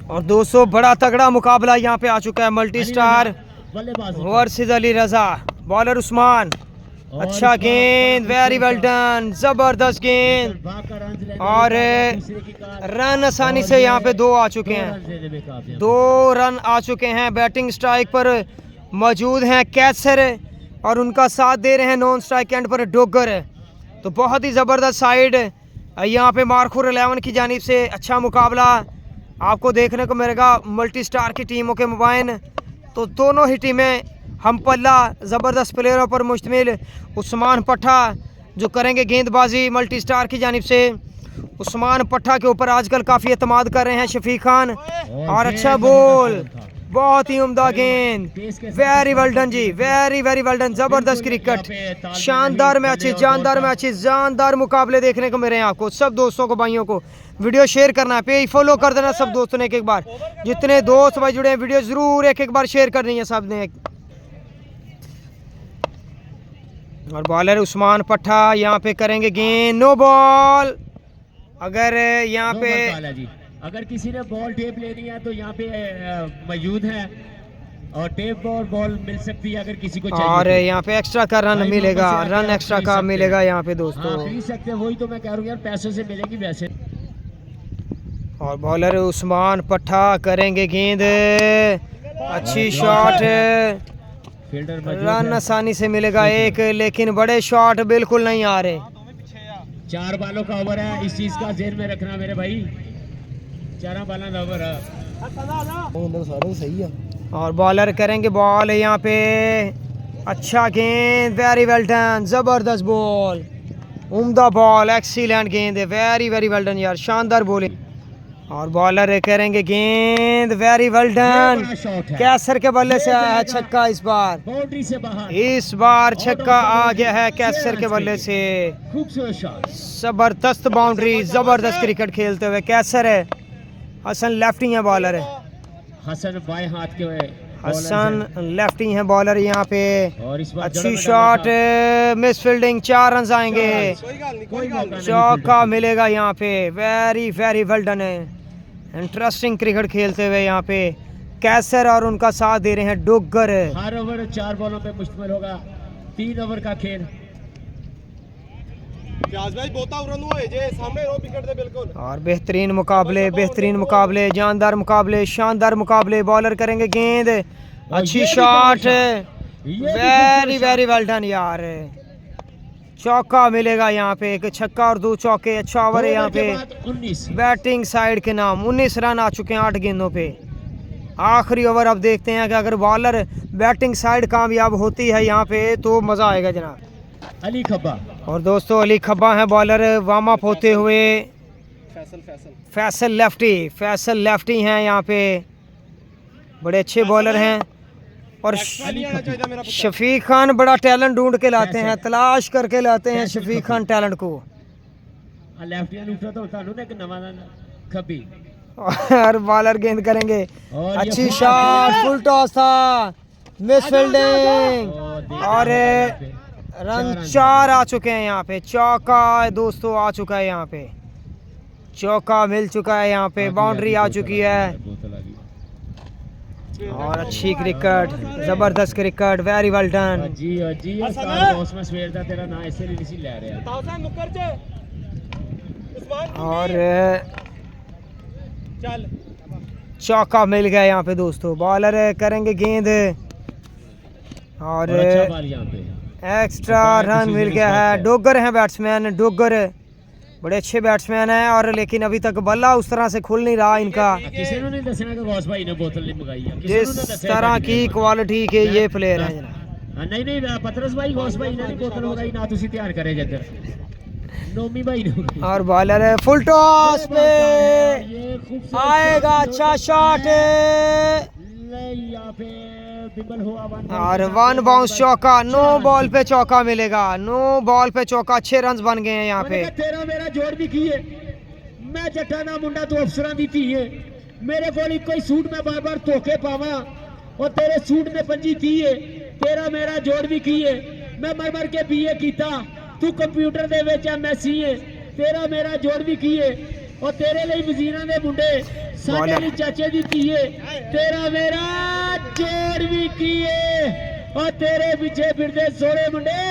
और दोस्तों बड़ा तगड़ा मुकाबला यहाँ पे आ चुका है। मल्टी स्टार वर्सेस अली रजा। बॉलर उस्मान, अच्छा गेंद, वेरी वेल डन, जबरदस्त गेंद और रन आसानी से यहाँ पे 2 आ चुके हैं। 2 रन आ चुके हैं। बैटिंग स्ट्राइक पर मौजूद हैं कैसर और उनका साथ दे रहे हैं नॉन स्ट्राइक एंड पर डोगर। तो बहुत ही ज़बरदस्त साइड यहाँ पे मारखुर 11 की जानिब से अच्छा मुकाबला आपको देखने को मिलेगा मल्टी स्टार की टीमों के मुबाइन। तो दोनों ही टीमें हम पल्ला ज़बरदस्त प्लेयरों पर मुश्तमिल। उस्मान पट्टा जो करेंगे गेंदबाजी मल्टी स्टार की जानिब से। उस्मान पट्टा के ऊपर आजकल काफ़ी एतमाद कर रहे हैं शफीक खान। और अच्छा बॉल, बहुत ही उम्दा गेंद, वेरी वेल डन जी, वेरी वेरी वेल डन, ज़बरदस्त क्रिकेट, शानदार मैचेस, जानदार मैचेस, जानदार मुकाबले देखने को मिल रहे हैं आपको। सब दोस्तों को, भाइयों को वीडियो शेयर करना है, पेज फॉलो कर देना सब दोस्तों ने एक बार। जितने दोस्त भाई जुड़े हैं वीडियो ज़रूर एक बार शेयर करनी है सब ने। और बॉलर उस्मान पट्टा यहाँ पे करेंगे गेंद, नो बॉल। अगर यहाँ पे अगर किसी ने बॉल टेप लेनी है तो यहाँ पे मौजूद है और टेप और बॉल मिल सकती है अगर किसी को चाहिए। और यहाँ पे एक्स्ट्रा का रन मिलेगा, रन एक्स्ट्रा का मिलेगा यहाँ पे दोस्तों। खरीद सकते हैं, वही तो मैं कह रहा हूँ यार, पैसों से मिलेगी वैसे। और बॉलर उस्मान पट्टा करेंगे गेंद, अच्छी शॉट, रन आसानी से मिलेगा एक, लेकिन बड़े शॉट बिल्कुल नहीं आ रहे। 4 बालों का ओवर है, इस चीज का ध्यान में रखना मेरे भाई। 4 बालों का ओवर है। सही है। और बॉलर करेंगे बॉल यहाँ पे, अच्छा गेंद, वेरी वेल डन, जबरदस्त बॉल, उम्दा बॉल, एक्सीलेंट गेंद है, वेरी वेरी वेल डन यार, शानदार बॉलिंग। और बॉलर करेंगे गेंद, वेरी वेल डन, कैसर के बल्ले से आया है छक्का। इस बार बाउंड्री से बाहर, इस बार छक्का आ गया है कैसर के बल्ले से। खूबसूरत शॉट, जबरदस्त बाउंड्री, जबरदस्त क्रिकेट खेलते हुए कैसर है। हसन लेफ्टी है बॉलर है, हसन बाएं हाथ के, हसन लेफ्टी है बॉलर यहाँ पे। अच्छी शॉट, मिस फील्डिंग, 4 रन आएंगे, चौका मिलेगा यहाँ पे, वेरी वेरी वेल डन है। इंटरेस्टिंग क्रिकेट खेलते हुए यहाँ पे कैसर और उनका साथ दे रहे हैं डोगर। हर ओवर 4 बॉलों पे मुश्तमिल होगा, 3 ओवर का खेल। और बेहतरीन मुकाबले, बेहतरीन मुकाबले, जानदार मुकाबले, शानदार मुकाबले। बॉलर करेंगे गेंद, अच्छी shot, very very well done यार, चौका मिलेगा यहाँ पे, एक छक्का और 2 चौके। अच्छा ओवर है यहाँ पे बैटिंग साइड के नाम। 19 रन आ चुके हैं 8 गेंदों पे। आखिरी ओवर अब देखते हैं कि अगर बॉलर बैटिंग साइड कामयाब होती है यहाँ पे तो मज़ा आएगा जनाब। अली खब्बा, और दोस्तों अली खब्बा है बॉलर, वार्म अप होते हुए। फैसल लेफ्टी, फैसल लेफ्टी हैं यहाँ पे, बड़े अच्छे बॉलर हैं। और शफीक खान बड़ा टैलेंट ढूंढ के लाते हैं, तलाश करके लाते हैं शफीक खान टैलेंट को। और बॉलर गेंद करेंगे, अच्छी शॉट, फुल टॉस था, मिस फील्डिंग और रन 4 आ चुके हैं यहाँ पे। चौका दोस्तों आ चुका है यहाँ पे, चौका मिल चुका है यहाँ पे, बाउंड्री आ चुकी है। और अच्छी क्रिकेट, जबरदस्त क्रिकेट, वेरी वेल डन। और चौका मिल गया यहाँ पे दोस्तों। बॉलर करेंगे गेंद और एक्स्ट्रा रन मिल गया है। डोगर हैं बैट्समैन, डोगर बड़े अच्छे बैट्समैन हैं और लेकिन अभी तक बल्ला उस तरह से खुल नहीं रहा इनका, जिस तरह की क्वालिटी के ये प्लेयर हैं। नहीं पतरस भाई, गौस भाई ने बोतल मंगाई ना, तुसी तैयार करे जदर नोमी भाई ने। और बॉलर है फुल टॉस पे आएगा, अच्छा शॉट और 1 बाउंस चौका। 9 बॉल पे चौका मिलेगा, 9 बॉल पे चौका, 6 रन बन गए हैं यहाँ पे। तेरा मेरा जोड़ भी किए, मैं जट्टाना मुंडा तो अफसरां दी थी है, मेरे को इको ही सूट में बार बार धोखे पावा और तेरे सूट में पंजी थी है। तेरा मेरा जोड़ भी किए, मैं मर मर के बीए कीता, तू कंप्यूटर दे विच एमएससी है। तेरा मेरा जोड़ भी किए, और तेरे लिए वजीरां दे मुंडे साडे लिए चाचे दी धीए तेरा मेरा जोड़ भी कीए और तेरे पीछे फिरदे सोने मुंडे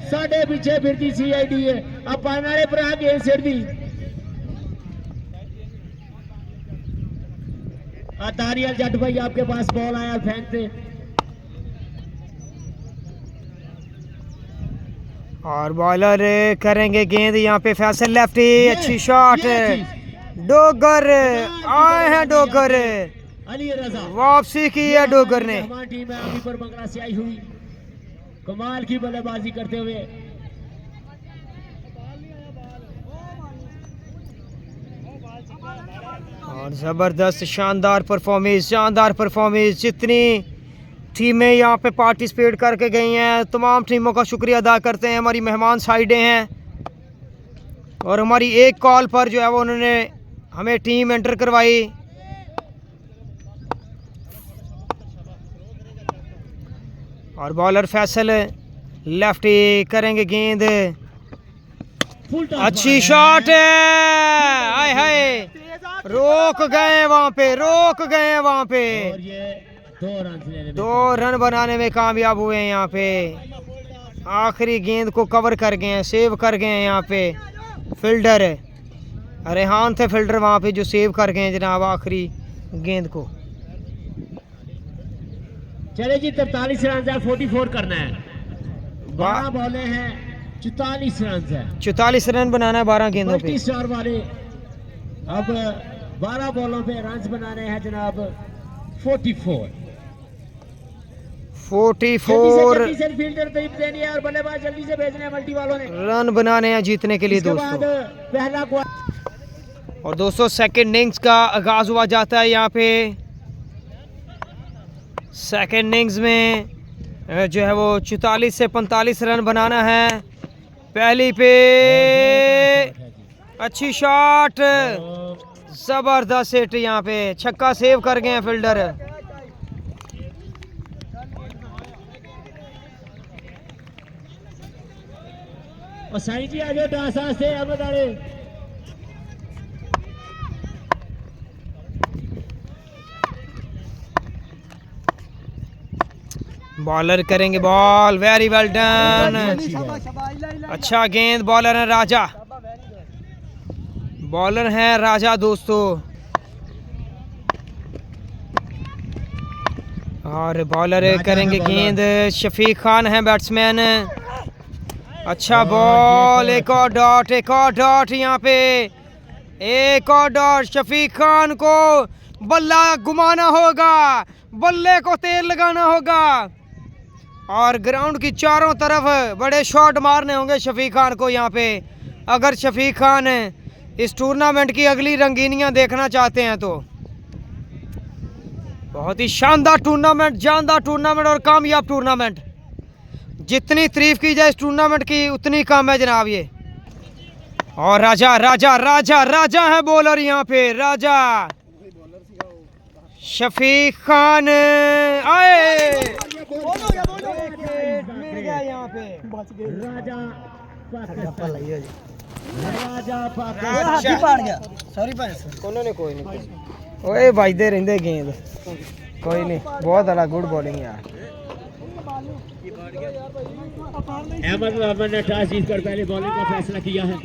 साडे पीछे फिरदी CID है अपन वाले भरा गेंद सिरदी तारियल जट भाई आपके पास बॉल आया फैन से और बॉलर करेंगे गेंद यहाँ पे फैसल लेफ्टी अच्छी शॉट डोगर आए हैं डोगर अली रजा वापसी की है डोगर ने हमारी टीम है अभी पर बंगला से आई हुई कमाल की बल्लेबाजी करते हुए और जबरदस्त शानदार परफॉर्मेंस जितनी टीमें यहाँ पे पार्टिसिपेट करके गई हैं तमाम टीमों का शुक्रिया अदा करते हैं। हमारी मेहमान साइडें हैं और हमारी एक कॉल पर जो है वो उन्होंने हमें टीम एंटर करवाई। और बॉलर फैसल लेफ्टी करेंगे गेंद अच्छी शॉट है हाय हाय रोक गए वहां पे और ये 2 रन बनाने में कामयाब हुए हैं यहाँ पे आखिरी गेंद को कवर कर गए हैं सेव कर गए हैं यहाँ पे फील्डर रेहान थे फील्डर वहाँ पे जो सेव कर गए हैं जनाब आखिरी गेंद को। चले जी 43 रन है 44 करना है 12 बॉलें हैं 44 रन है 44 रन बनाना है 12 गेंदों पे स्टार वाले अब 12 बॉलों पे रन बनाने हैं जनाब 44 फील्डर तरीफ देनी है और बल्लेबाज जल्दी से भेजने हैं मल्टी वालों ने रन बनाने हैं जीतने के लिए दोस्तों। पहला और दोस्तों सेकंड इनिंग्स का आगाज हुआ जाता है यहाँ पे सेकंड इनिंग्स में जो है वो 44 से 45 रन बनाना है। पहली पे अच्छी शॉट जबरदस्त हिट यहाँ पे छक्का सेव कर गए हैं फील्डर। और साईं जी आगे डासा से अहमद आले बॉलर करेंगे बॉल वेरी वेल डन अच्छा गेंद बॉलर हैं राजा दोस्तों। और बॉलर करेंगे गेंद शफीक खान है बैट्समैन अच्छा बॉल एक और डॉट यहाँ पे एक और डॉट शफीक खान को बल्ला घुमाना होगा बल्ले को तेल लगाना होगा और ग्राउंड की चारों तरफ बड़े शॉट मारने होंगे शफीक खान को यहाँ पे। अगर शफीक खान इस टूर्नामेंट की अगली रंगीनियां देखना चाहते हैं तो बहुत ही शानदार टूर्नामेंट जानदार टूर्नामेंट और कामयाब टूर्नामेंट जितनी तारीफ की जाए इस टूर्नामेंट की उतनी कम है जनाब ये। और राजा है बॉलर यहाँ पे राजा शफीक खान आए मिल गया यहाँ पे कोई नहीं ओए बजते रहंदे गेंद कोई नहीं बहुत अला गुड बॉलिंग यार। अहमद ने टॉस जीतकर पहले बॉलिंग का फैसला किया है।